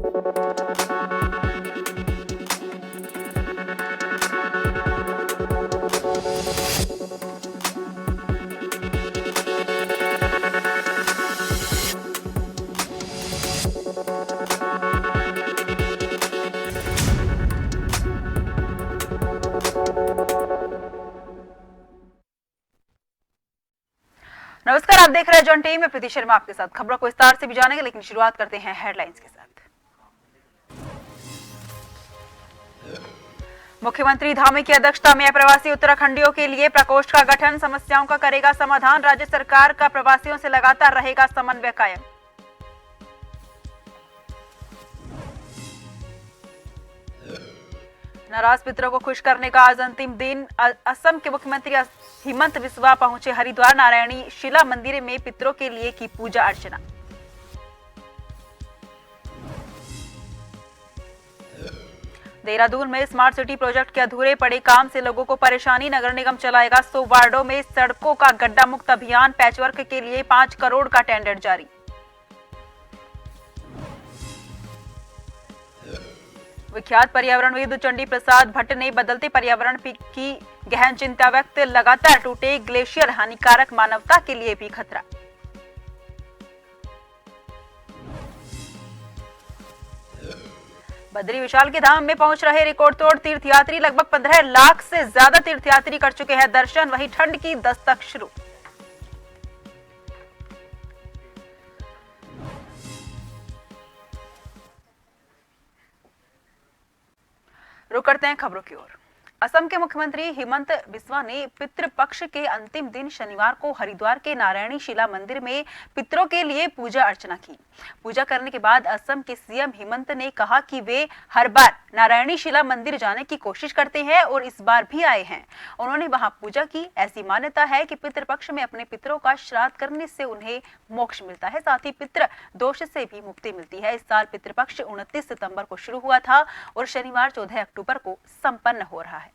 नमस्कार, आप देख रहे हैं जॉन टीवी में प्रीति शर्मा आपके साथ। खबरों को विस्तार से भी जानेंगे, लेकिन शुरुआत करते हैं हेडलाइंस के साथ। मुख्यमंत्री धामी की अध्यक्षता में प्रवासी उत्तराखंडियों के लिए प्रकोष्ठ का गठन, समस्याओं का करेगा समाधान। राज्य सरकार का प्रवासियों से लगातार रहेगा समन्वय कायम। नाराज पितरों को खुश करने का आज अंतिम दिन। असम के मुख्यमंत्री हिमंत बिस्वा पहुंचे हरिद्वार। नारायणी शिला मंदिर में पितरों के लिए की पूजा अर्चना। देहरादून में स्मार्ट सिटी प्रोजेक्ट के अधूरे पड़े काम से लोगों को परेशानी। नगर निगम चलाएगा 100 वार्डों में सड़कों का गड्ढा मुक्त अभियान। पैचवर्क के लिए 5 करोड़ का टेंडर जारी। विख्यात पर्यावरणविद चंडी प्रसाद भट्ट ने बदलते पर्यावरण की गहन चिंता व्यक्त। लगातार टूटे ग्लेशियर हानिकारक, मानवता के लिए भी खतरा। बद्री विशाल के धाम में पहुंच रहे रिकॉर्ड तोड़ तीर्थयात्री। लगभग 15 लाख से ज्यादा तीर्थयात्री कर चुके हैं दर्शन। वहीं ठंड की दस्तक शुरू। रुक करते हैं खबरों की ओर। असम के मुख्यमंत्री हिमंत बिस्वा ने पितृपक्ष के अंतिम दिन शनिवार को हरिद्वार के नारायणी शिला मंदिर में पितरों के लिए पूजा अर्चना की। पूजा करने के बाद असम के सीएम हिमंत ने कहा कि वे हर बार नारायणी शिला मंदिर जाने की कोशिश करते हैं और इस बार भी आए हैं। उन्होंने वहां पूजा की। ऐसी मान्यता है कि पितृपक्ष में अपने पितरों का श्राद्ध करने से उन्हें मोक्ष मिलता है, साथ ही पितृ दोष से भी मुक्ति मिलती है। इस साल पितृपक्ष 29 सितंबर को शुरू हुआ था और शनिवार 14 अक्टूबर को संपन्न हो रहा है।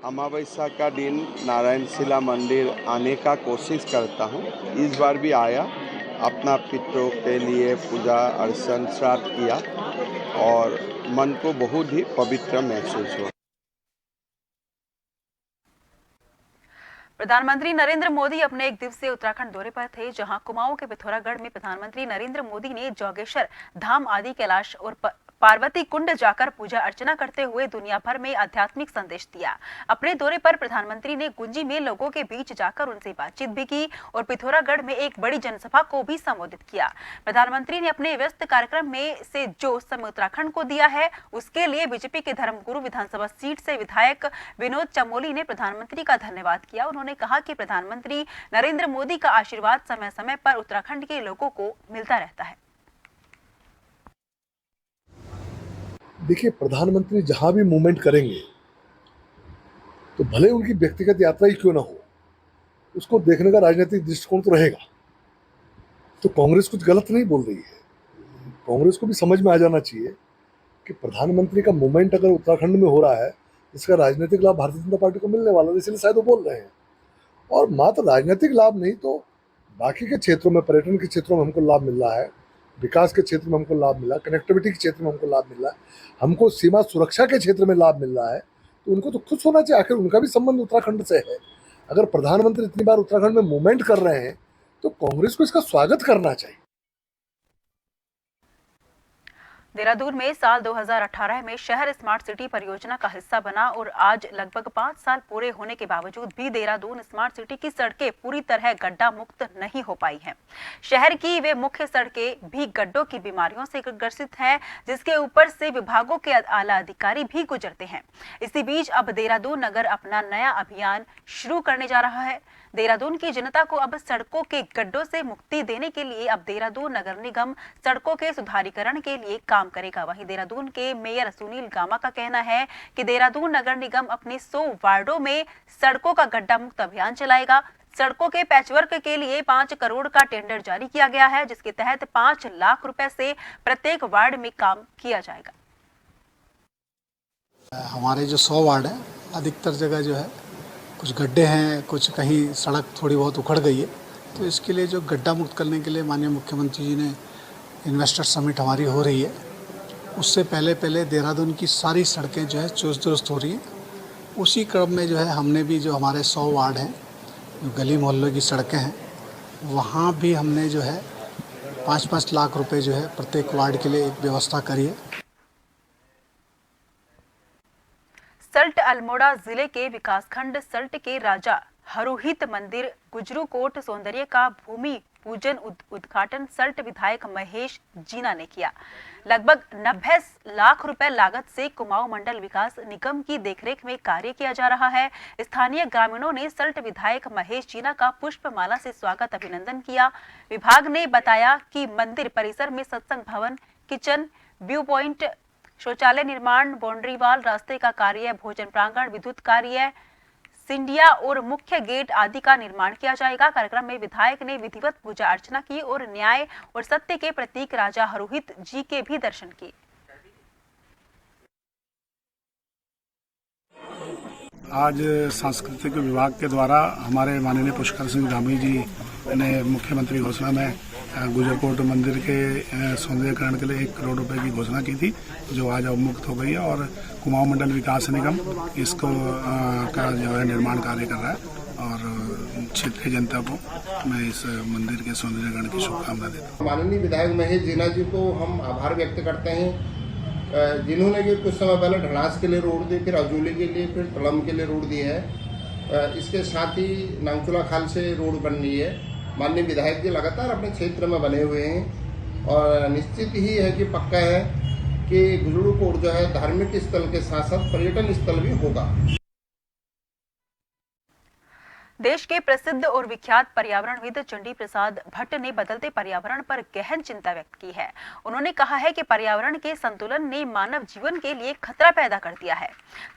अमावस्या का दिन नारायण शिला मंदिर आने का कोशिश करता हूँ। इस बार भी आया, अपना पितरों के लिए पूजा अर्चन श्राद्ध किया और मन को बहुत ही पवित्र महसूस हुआ। प्रधानमंत्री नरेंद्र मोदी अपने एक दिवसीय उत्तराखंड दौरे पर थे, जहां कुमाऊं के पिथौरागढ़ में प्रधानमंत्री नरेंद्र मोदी ने जोगेश्वर धाम, आदि कैलाश और पार्वती कुंड जाकर पूजा अर्चना करते हुए दुनिया भर में आध्यात्मिक संदेश दिया। अपने दौरे पर प्रधानमंत्री ने गुंजी में लोगों के बीच जाकर उनसे बातचीत भी की और पिथौरागढ़ में एक बड़ी जनसभा को भी संबोधित किया। प्रधानमंत्री ने अपने व्यस्त कार्यक्रम में से जो समय उत्तराखंड को दिया है, उसके लिए बीजेपी के धर्मगुरु विधानसभा सीट से विधायक विनोद चमोली ने प्रधानमंत्री का धन्यवाद किया। उन्होंने कहा कि प्रधानमंत्री नरेंद्र मोदी का आशीर्वाद समय समय पर उत्तराखंड के लोगों को मिलता रहता है। देखिए, प्रधानमंत्री जहां भी मूवमेंट करेंगे तो भले उनकी व्यक्तिगत यात्रा ही क्यों ना हो, उसको देखने का राजनीतिक दृष्टिकोण तो रहेगा। तो कांग्रेस कुछ गलत नहीं बोल रही है। कांग्रेस को भी समझ में आ जाना चाहिए कि प्रधानमंत्री का मूवमेंट अगर उत्तराखंड में हो रहा है, इसका राजनीतिक लाभ भारतीय जनता पार्टी को मिलने वाला है, इसलिए शायद वो बोल रहे हैं। और मात्र राजनीतिक लाभ नहीं तो बाकी के क्षेत्रों में, पर्यटन के क्षेत्रों में हमको लाभ मिल रहा है, विकास के क्षेत्र में हमको लाभ मिला, कनेक्टिविटी के क्षेत्र में हमको लाभ मिल रहा है, हमको सीमा सुरक्षा के क्षेत्र में लाभ मिल रहा है। तो उनको तो खुश होना चाहिए, आखिर उनका भी संबंध उत्तराखंड से है। अगर प्रधानमंत्री इतनी बार उत्तराखंड में मूवमेंट कर रहे हैं तो कांग्रेस को इसका स्वागत करना चाहिए। देहरादून में साल 2018 में शहर स्मार्ट सिटी परियोजना का हिस्सा बना और आज लगभग 5 साल पूरे होने के बावजूद भी देहरादून स्मार्ट सिटी की सड़कें पूरी तरह गड्ढा मुक्त नहीं हो पाई हैं। शहर की वे मुख्य सड़कें भी गड्ढों की बीमारियों से ग्रसित हैं, जिसके ऊपर से विभागों के आला अधिकारी भी गुजरते हैं। इसी बीच अब देहरादून नगर अपना नया अभियान शुरू करने जा रहा है। देहरादून की जनता को अब सड़कों के गड्ढों से मुक्ति देने के लिए अब देहरादून नगर निगम सड़कों के सुधारीकरण के लिए काम करेगा। वहीं देहरादून के मेयर सुनील गामा का कहना है कि देहरादून नगर निगम अपने 100 वार्डों में सड़कों का गड्ढा मुक्त अभियान चलाएगा। सड़कों के पैचवर्क के लिए 5 करोड़ का टेंडर जारी किया गया है, जिसके तहत 5 लाख रुपए से प्रत्येक वार्ड में काम किया जाएगा। हमारे जो 100 वार्ड है अधिकतर जगह जो है कुछ गड्ढे हैं, कुछ कहीं सड़क थोड़ी बहुत उखड़ गई है। तो इसके लिए जो गड्ढा मुक्त करने के लिए माननीय मुख्यमंत्री जी ने इन्वेस्टर समिट हमारी हो रही है, उससे पहले देहरादून की सारी सड़कें जो है चुस्त दुरुस्त हो रही हैं। उसी क्रम में जो है हमने भी जो हमारे 100 वार्ड हैं, जो गली मोहल्लों की सड़कें हैं, वहाँ भी हमने जो है 5-5 लाख रुपए जो है प्रत्येक वार्ड के लिए एक व्यवस्था करी है। सल्ट अल्मोड़ा जिले के विकासखंड सल्ट के राजा हरोहित मंदिर गुजरूकोट सौंदर्य का भूमि पूजन उद्घाटन सल्ट विधायक महेश जीना ने किया। लगभग 90 लाख रुपए लागत से कुमाऊं मंडल विकास निगम की देखरेख में कार्य किया जा रहा है। स्थानीय ग्रामीणों ने सल्ट विधायक महेश जीना का पुष्पमाला से स्वागत अभिनंदन किया। विभाग ने बताया कि मंदिर परिसर में सत्संग भवन, किचन, व्यू पॉइंट, शौचालय निर्माण, बाउंड्री वाल, रास्ते का कार्य, भोजन प्रांगण, विद्युत कार्य, सिंडिया और मुख्य गेट आदि का निर्माण किया जाएगा। कार्यक्रम में विधायक ने विधिवत पूजा अर्चना की और न्याय और सत्य के प्रतीक राजा हरोहित जी के भी दर्शन किए। आज सांस्कृतिक विभाग के द्वारा हमारे माननीय पुष्कर सिंह धामी जी ने मुख्यमंत्री घोषणा में गुजरकोट मंदिर के सौंदर्यीकरण के लिए 1 करोड़ रुपए की घोषणा की थी, जो आज अवमुक्त हो गई है और कुमाऊं मंडल विकास निगम इसको का जो है निर्माण कार्य कर रहा है और क्षेत्रीय जनता को मैं इस मंदिर के सौंदर्यीकरण की शुभकामना देता हूँ। माननीय विधायक महेश जीना जी को हम आभार व्यक्त करते हैं, जिन्होंने कि कुछ समय पहले ढलास के लिए रोड दी, फिर अजूली के लिए, फिर तलम के लिए रोड दी है। इसके साथ ही नांगचूला खाल से रोड बन रही है। माननीय विधायक जी लगातार अपने क्षेत्र में बने हुए हैं और निश्चित ही है कि पक्का है कि गुजरूकोट जो है धार्मिक स्थल के साथ साथ पर्यटन स्थल भी होगा। देश के प्रसिद्ध और विख्यात पर्यावरणविद चंडी प्रसाद भट्ट ने बदलते पर्यावरण पर गहन चिंता व्यक्त की है। उन्होंने कहा है कि पर्यावरण के संतुलन ने मानव जीवन के लिए खतरा पैदा कर दिया है।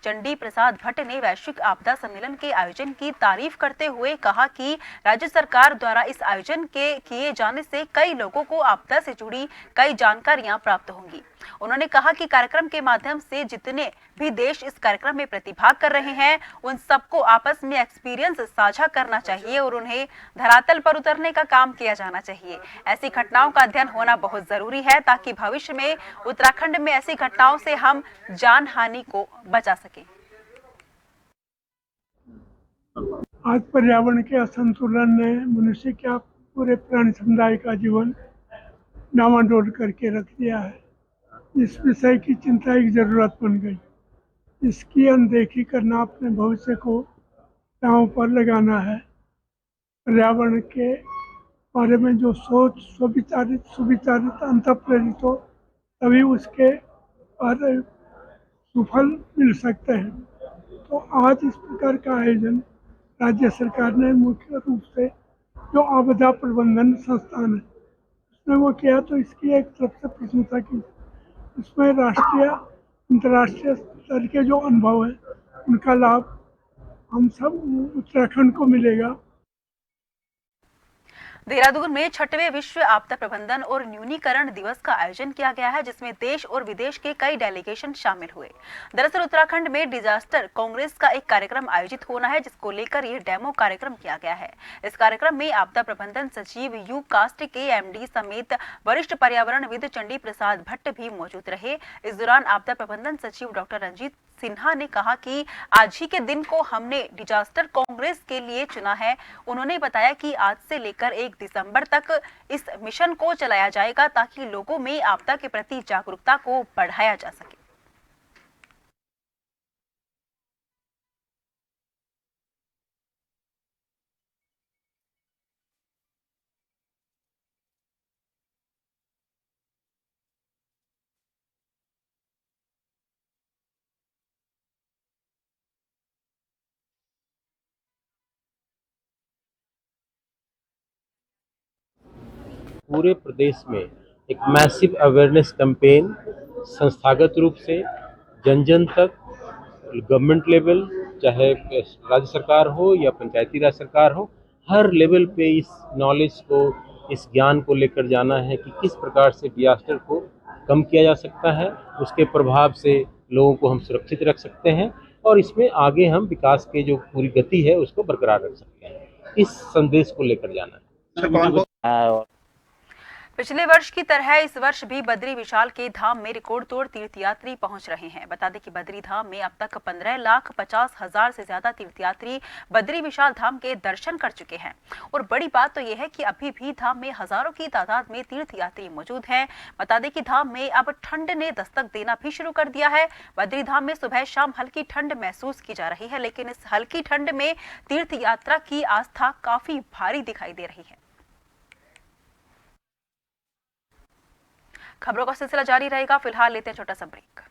चंडी प्रसाद भट्ट ने वैश्विक आपदा सम्मेलन के आयोजन की तारीफ करते हुए कहा कि राज्य सरकार द्वारा इस आयोजन के किए जाने से कई लोगों को आपदा से जुड़ी कई जानकारियां प्राप्त होंगी। उन्होंने कहा कि कार्यक्रम के माध्यम से जितने भी देश इस कार्यक्रम में प्रतिभाग कर रहे हैं, उन सबको आपस में एक्सपीरियंस साझा करना चाहिए और उन्हें धरातल पर उतरने का काम किया जाना चाहिए। ऐसी घटनाओं का अध्ययन होना बहुत जरूरी है ताकि भविष्य में उत्तराखंड में ऐसी घटनाओं से हम जान हानि को बचा सकें। आज पर्यावरण के असंतुलन ने मनुष्य का पूरे प्राणी समुदाय का जीवन डामाडोल करके रख दिया है। इस विषय की चिंता एक जरूरत बन गई। इसकी अनदेखी करना अपने भविष्य को दांव पर लगाना है। पर्यावरण के बारे में जो सोच सुविचारित अंतःप्रेरित हो, तभी उसके पर सुफल मिल सकते हैं। तो आज इस प्रकार का आयोजन राज्य सरकार ने मुख्य रूप से जो आपदा प्रबंधन संस्थान है उसने वो किया, तो इसकी एक तरफ से प्रशंसा की। इसमें राष्ट्रीय अंतर्राष्ट्रीय स्तर के जो अनुभव है उनका लाभ हम सब उत्तराखंड को मिलेगा। देहरादून में 6वें विश्व आपदा प्रबंधन और न्यूनीकरण दिवस का आयोजन किया गया है, जिसमें देश और विदेश के कई डेलीगेशन शामिल हुए। दरअसल उत्तराखंड में डिजास्टर कांग्रेस का एक कार्यक्रम आयोजित होना है, जिसको लेकर ये डेमो कार्यक्रम किया गया है। इस कार्यक्रम में आपदा प्रबंधन सचिव यू कास्ट के एमडी समेत वरिष्ठ पर्यावरणविद चंडी प्रसाद भट्ट भी मौजूद रहे। इस दौरान आपदा प्रबंधन सचिव डॉक्टर रंजीत सिन्हा ने कहा कि आज ही के दिन को हमने डिजास्टर कांग्रेस के लिए चुना है। उन्होंने बताया कि आज से लेकर 1 दिसंबर तक इस मिशन को चलाया जाएगा ताकि लोगों में आपदा के प्रति जागरूकता को बढ़ाया जा सके। पूरे प्रदेश में एक मैसिव अवेयरनेस कैंपेन संस्थागत रूप से जन जन तक, गवर्नमेंट लेवल, चाहे राज्य सरकार हो या पंचायती राज सरकार हो, हर लेवल पे इस नॉलेज को, इस ज्ञान को लेकर जाना है कि किस प्रकार से डिजास्टर को कम किया जा सकता है, उसके प्रभाव से लोगों को हम सुरक्षित रख सकते हैं और इसमें आगे हम विकास के जो पूरी गति है उसको बरकरार रख सकते हैं। इस संदेश को लेकर जाना है। पिछले वर्ष की तरह इस वर्ष भी बद्री विशाल के धाम में रिकॉर्ड तोड़ तीर्थयात्री पहुंच रहे हैं। बता दें कि बद्री धाम में अब तक 15,50,000 से ज्यादा तीर्थयात्री बद्री विशाल धाम के दर्शन कर चुके हैं। और बड़ी बात तो यह है कि अभी भी धाम में हजारों की तादाद में तीर्थयात्री मौजूद हैं। बता दें कि धाम में अब ठंड ने दस्तक देना भी शुरू कर दिया है। बद्री धाम में सुबह शाम हल्की ठंड महसूस की जा रही है, लेकिन इस हल्की ठंड में तीर्थ यात्रा की आस्था काफी भारी दिखाई दे रही है। खबरों का सिलसिला जारी रहेगा, फिलहाल लेते हैं छोटा सा ब्रेक।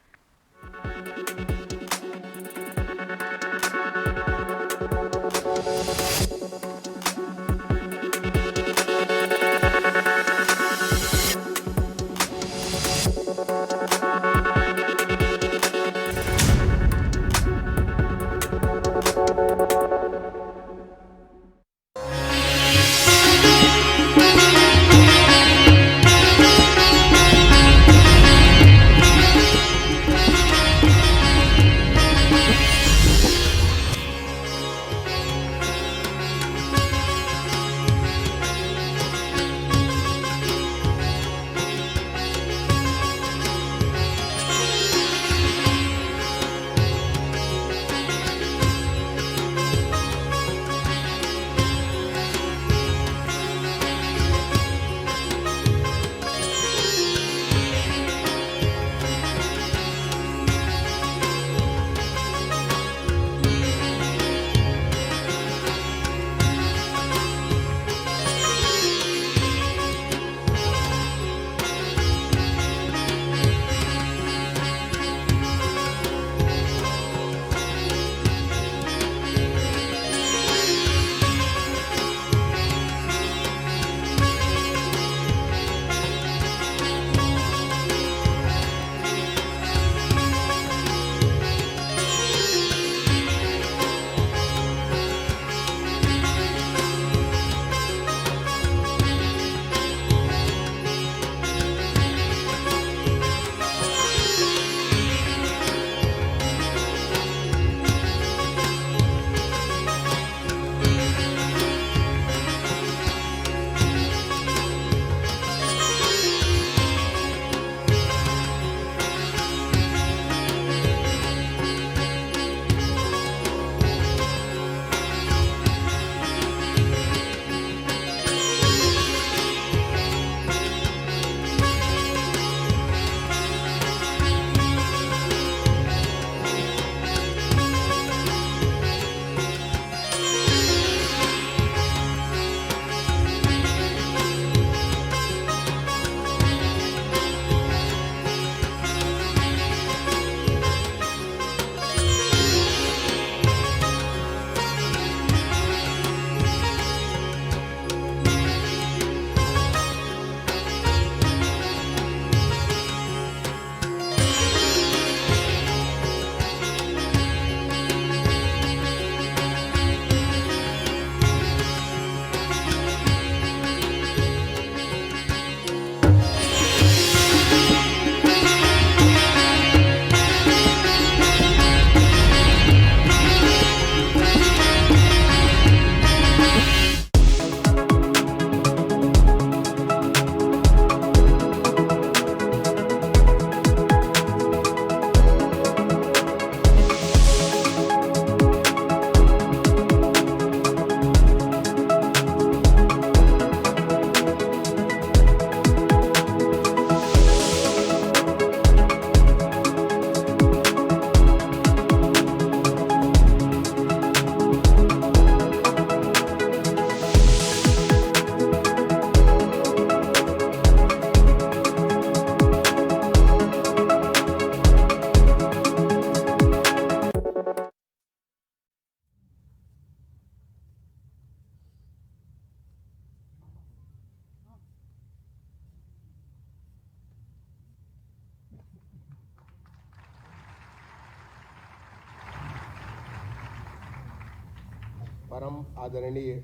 परम आदरणीय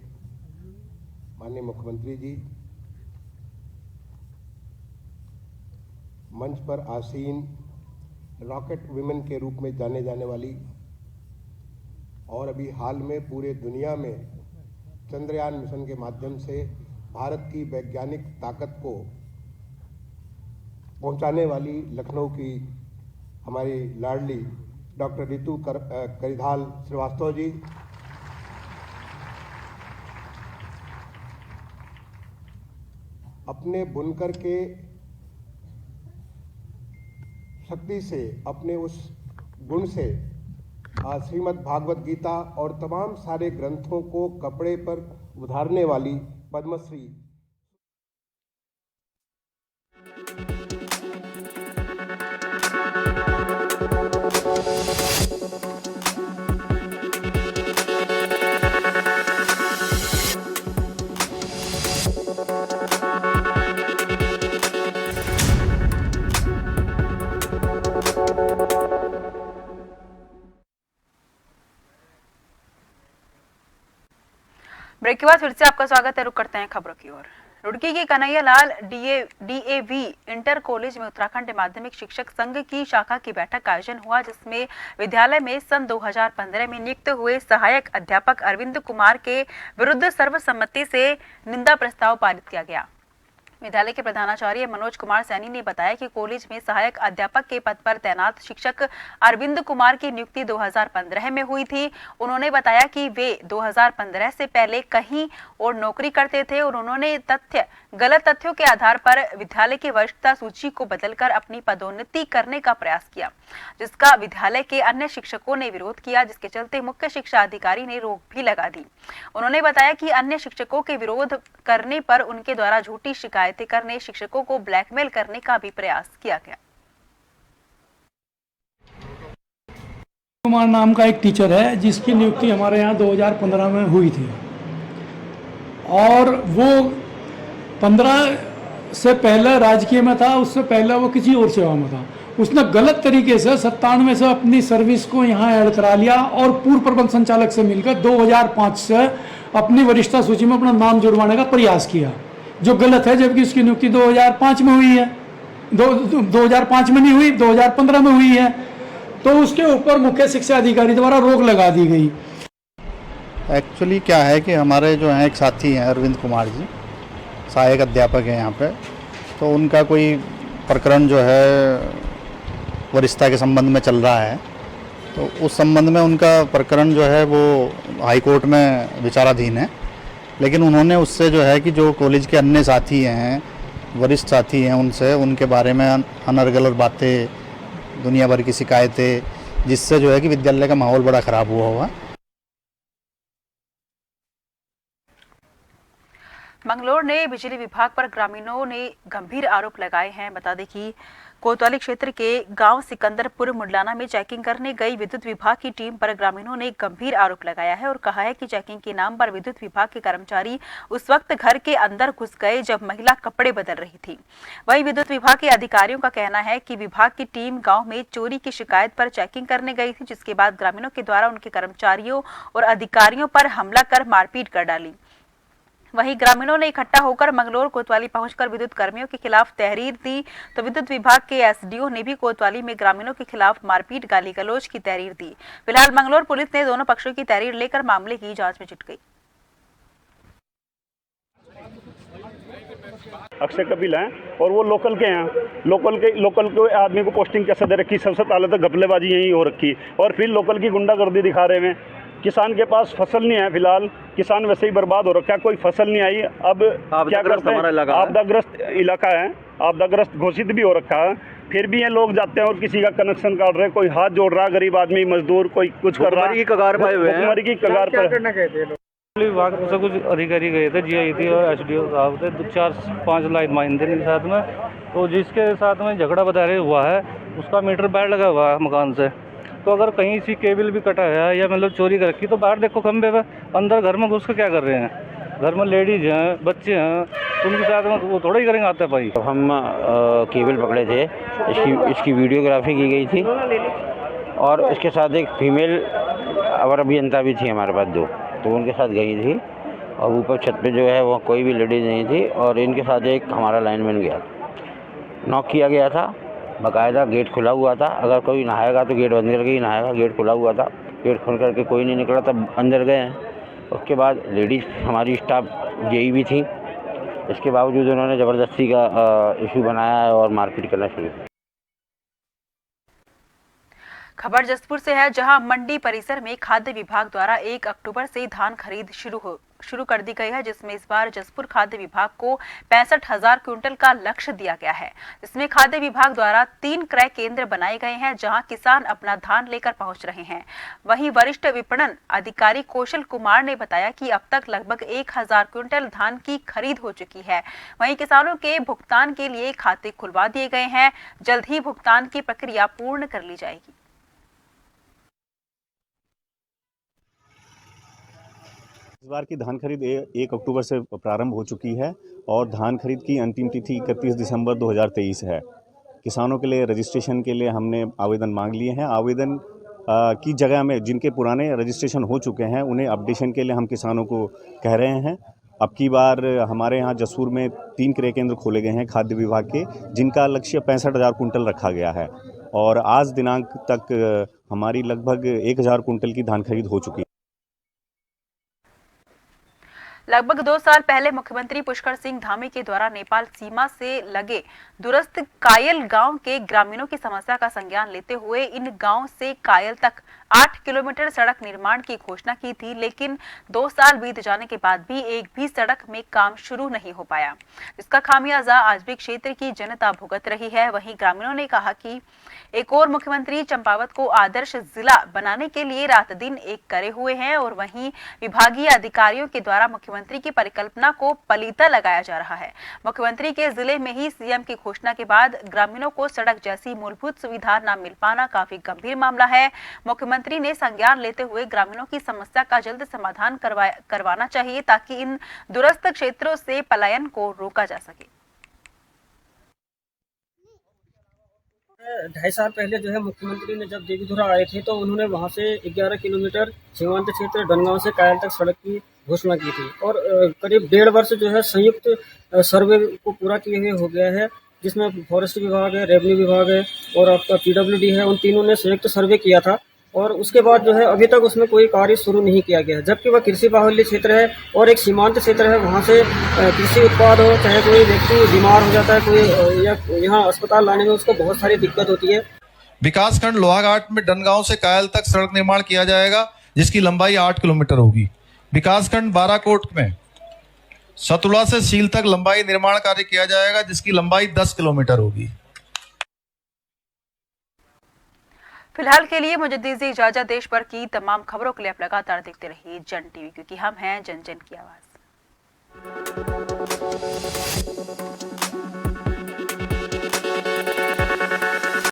माननीय मुख्यमंत्री जी, मंच पर आसीन रॉकेट विमेन के रूप में जाने जाने वाली और अभी हाल में पूरे दुनिया में चंद्रयान मिशन के माध्यम से भारत की वैज्ञानिक ताकत को पहुंचाने वाली लखनऊ की हमारी लाडली डॉक्टर रितु करिधाल श्रीवास्तव जी, अपने बुनकर के शक्ति से, अपने उस गुण से श्रीमद् भागवत गीता और तमाम सारे ग्रंथों को कपड़े पर उधारने वाली पद्मश्री ब्रेक के बाद फिर से आपका स्वागत है। रुक करते हैं खबरों की ओर। रुड़की के Kanhaiya Lal DAV inter college में उत्तराखंड माध्यमिक शिक्षक संघ की शाखा की बैठक का आयोजन हुआ, जिसमें विद्यालय में सन 2015 में नियुक्त हुए सहायक अध्यापक अरविंद कुमार के विरुद्ध सर्वसम्मति से निंदा प्रस्ताव पारित किया गया। विद्यालय के प्रधानाचार्य मनोज कुमार सैनी ने बताया कि कॉलेज में सहायक अध्यापक के पद पर तैनात शिक्षक अरविंद कुमार की नियुक्ति 2015 में हुई थी। उन्होंने बताया कि वे 2015 से पहले कहीं और नौकरी करते थे और उन्होंने गलत तथ्यों के आधार पर विद्यालय की वरिष्ठता सूची को बदलकर अपनी पदोन्नति करने का प्रयास किया, जिसका विद्यालय के अन्य शिक्षकों ने विरोध किया, जिसके चलते मुख्य शिक्षा अधिकारी ने रोक भी लगा दी। उन्होंने बताया कि अन्य शिक्षकों के विरोध करने पर उनके द्वारा झूठी शिकायतें करने, शिक्षकों को ब्लैकमेल करने का भी प्रयास किया गया। कुमार नाम का एक टीचर है जिसकी नियुक्ति हमारे यहाँ 2015 में हुई थी और वो 15 से पहले राजकीय में था, उससे पहले वो किसी और सेवा में था। उसने गलत तरीके से 97 से अपनी सर्विस को यहाँ ऐड करा लिया और पूर्व प्रबंध संचालक से मिलकर 2005 से अपनी वरिष्ठता सूची में अपना नाम जुड़वाने का प्रयास किया, जो गलत है, जबकि उसकी नियुक्ति 2005 में हुई है। 2005 में नहीं हुई, 2015 में हुई है। तो उसके ऊपर मुख्य शिक्षा अधिकारी द्वारा रोक लगा दी गई। एक्चुअली क्या है कि हमारे जो हैं एक साथी हैं अरविंद कुमार जी, सहायक अध्यापक हैं यहाँ पे, तो उनका कोई प्रकरण जो है वरिष्ठता के संबंध में चल रहा है, तो उस संबंध में उनका प्रकरण जो है वो हाई कोर्ट में विचाराधीन है। लेकिन उन्होंने उससे जो है कि जो कॉलेज के अन्य साथी हैं, वरिष्ठ साथी हैं, उनसे उनके बारे में अनर्गल बातें, दुनिया भर की शिकायतें, जिससे जो है कि विद्यालय का माहौल बड़ा ख़राब हुआ। मंगलौर ने बिजली विभाग पर ग्रामीणों ने गंभीर आरोप लगाए हैं। बता दें कि कोतवाली क्षेत्र के गांव सिकंदरपुर मुडलाना में चेकिंग करने गई विद्युत विभाग की टीम पर ग्रामीणों ने गंभीर आरोप लगाया है और कहा है कि चेकिंग के नाम पर विद्युत विभाग के कर्मचारी उस वक्त घर के अंदर घुस गए जब महिला कपड़े बदल रही थी। वहीं विद्युत विभाग के अधिकारियों का कहना है कि विभाग की टीम गाँव में चोरी की शिकायत पर चेकिंग करने गई थी, जिसके बाद ग्रामीणों के द्वारा उनके कर्मचारियों और अधिकारियों पर हमला कर मारपीट कर डाली। वहीं ग्रामीणों ने इकट्ठा होकर मंगलौर कोतवाली पहुंचकर विद्युत कर्मियों के खिलाफ तहरीर दी, तो विद्युत विभाग के एसडीओ ने भी कोतवाली में ग्रामीणों के खिलाफ मारपीट गाली गलौज की तहरीर दी। फिलहाल मंगलौर पुलिस ने दोनों पक्षों की तहरीर लेकर मामले की जांच में जुट गई। अक्षय कपिल हैं और वो लोकल के हैं। लोकल के आदमी को पोस्टिंग कैसे दे रखी, सबसे पहले तो घपलेबाजी यही हो रखी और फिर लोकल की गुंडागर्दी दिखा रहे हैं। किसान के पास फसल नहीं है, फिलहाल किसान वैसे ही बर्बाद हो रखा है, कोई फसल नहीं आई। अब क्या करते हैं, आपदाग्रस्त इलाका है, आपदाग्रस्त घोषित भी हो रखा है, फिर भी ये लोग जाते हैं और किसी का कनेक्शन काट रहे, कोई हाथ जोड़ रहा, गरीब आदमी मजदूर कोई कुछ कर रहा है, भुखमरी की कगार पर। विभाग से कुछ अधिकारी गए थे, जीआई थी और एसडीओ साहब थे, 4-5 लाइन माइन थे इनके साथ में, तो जिसके साथ में झगड़ा बता रहे हुआ है उसका मीटर बाहर लगा हुआ है मकान से। तो अगर कहीं सी केबल भी कटा है या मतलब चोरी कर रखी तो बाहर देखो खंबे पे, अंदर घर में घुस कर क्या कर रहे हैं। घर में लेडीज हैं, बच्चे हैं, तो उनके साथ में वो थोड़ा ही करेंगे आते भाई। तो हम केबल पकड़े थे, इसकी वीडियोग्राफी की गई थी और इसके साथ एक फीमेल अवर अभियंता भी थी हमारे पास 2, तो उनके साथ गई थी और ऊपर छत पे जो है वो कोई भी लेडीज़ नहीं थी और इनके साथ एक हमारा लाइनमैन गया, नॉक किया गया था, बाकायदा गेट खुला हुआ था, अगर कोई नहाएगा तो गेट बंद करके ही नहाएगा, गेट खुला हुआ था। गेट खोल करके कोई नहीं निकला, तब अंदर गए हैं। उसके बाद लेडीज़ हमारी स्टाफ जेई भी थी, इसके बावजूद उन्होंने ज़बरदस्ती का इशू बनाया और मारपीट करना शुरू किया। खबर जसपुर से है, जहां मंडी परिसर में खाद्य विभाग द्वारा 1 अक्टूबर से धान खरीद शुरू कर दी गई है, जिसमें इस बार जसपुर खाद्य विभाग को 65,000 क्विंटल का लक्ष्य दिया गया है। इसमें खाद्य विभाग द्वारा 3 क्रय केंद्र बनाए गए हैं, जहां किसान अपना धान लेकर पहुंच रहे हैं। वहीं वरिष्ठ विपणन अधिकारी कौशल कुमार ने बताया कि अब तक लगभग 1,000 क्विंटल धान की खरीद हो चुकी है। वहीं किसानों के भुगतान के लिए खाते खुलवा दिए गए हैं। जल्द ही भुगतान की प्रक्रिया पूर्ण कर ली जाएगी। इस बार की धान खरीद 1 अक्टूबर से प्रारंभ हो चुकी है और धान खरीद की अंतिम तिथि 31 दिसंबर 2023 है। किसानों के लिए रजिस्ट्रेशन के लिए हमने आवेदन मांग लिए हैं। आवेदन की जगह में जिनके पुराने रजिस्ट्रेशन हो चुके हैं उन्हें अपडेशन के लिए हम किसानों को कह रहे हैं। अब की बार हमारे यहाँ जसपुर में 3 क्रय केंद्र खोले गए हैं खाद्य विभाग के, जिनका लक्ष्य 65,000 कुंटल रखा गया है और आज दिनांक तक हमारी लगभग 1,000 कुंटल की धान खरीद हो चुकी है। लगभग 2 साल पहले मुख्यमंत्री पुष्कर सिंह धामी के द्वारा नेपाल सीमा से लगे दूरस्थ कायल गांव के ग्रामीणों की समस्या का संज्ञान लेते हुए इन गांव से कायल तक 8 किलोमीटर सड़क निर्माण की घोषणा की थी, लेकिन 2 साल बीत जाने के बाद भी एक भी सड़क में काम शुरू नहीं हो पाया, जिसका खामियाजा आज भी क्षेत्र की जनता भुगत रही है। वहीं ग्रामीणों ने कहा कि एक और मुख्यमंत्री चंपावत को आदर्श जिला बनाने के लिए रात दिन एक करे हुए हैं और वहीं विभागीय अधिकारियों के द्वारा मुख्यमंत्री की परिकल्पना को पलीता लगाया जा रहा है। मुख्यमंत्री के जिले में ही सीएम की घोषणा के बाद ग्रामीणों को सड़क जैसी मूलभूत सुविधा न मिल पाना काफी गंभीर मामला है। मुख्यमंत्री ने संज्ञान लेते हुए ग्रामीणों की समस्या का जल्द समाधान करवाना चाहिए, ताकि इन दूरस्थ क्षेत्रों से पलायन को रोका जा सके। 2.5 साल पहले जो है मुख्यमंत्री ने जब देवीधुरा आए थे तो उन्होंने वहां से 11 किलोमीटर सीमांत क्षेत्र डनगांव से कायल तक सड़क की घोषणा की थी और करीब 1.5 वर्ष जो है संयुक्त सर्वे को पूरा किए हुए हो गया है, जिसमें फॉरेस्ट विभाग है, रेवेन्यू विभाग है और आपका पीडब्ल्यूडी है, उन तीनों ने संयुक्त सर्वे किया था और उसके बाद जो है अभी तक उसमें कोई कार्य शुरू नहीं किया गया, जबकि वह कृषि बाहुल्य क्षेत्र है और एक सीमांत क्षेत्र है। वहाँ से कृषि उत्पाद हो, चाहे कोई व्यक्ति बीमार हो जाता है कोई या यहाँ अस्पताल लाने में उसको बहुत सारी दिक्कत होती है। विकासखंड लोहाघाट में डनगांव से कायल तक सड़क निर्माण किया जाएगा, जिसकी लंबाई 8 किलोमीटर होगी। विकासखंड बाराकोट में सतुला से सील तक लंबाई निर्माण कार्य किया जाएगा, जिसकी लंबाई 10 किलोमीटर होगी। फिलहाल के लिए मुझे दीजिए इजाजत। देश भर की तमाम खबरों के लिए आप लगातार देखते रहिए जन टीवी, क्योंकि हम हैं जन जन की आवाज।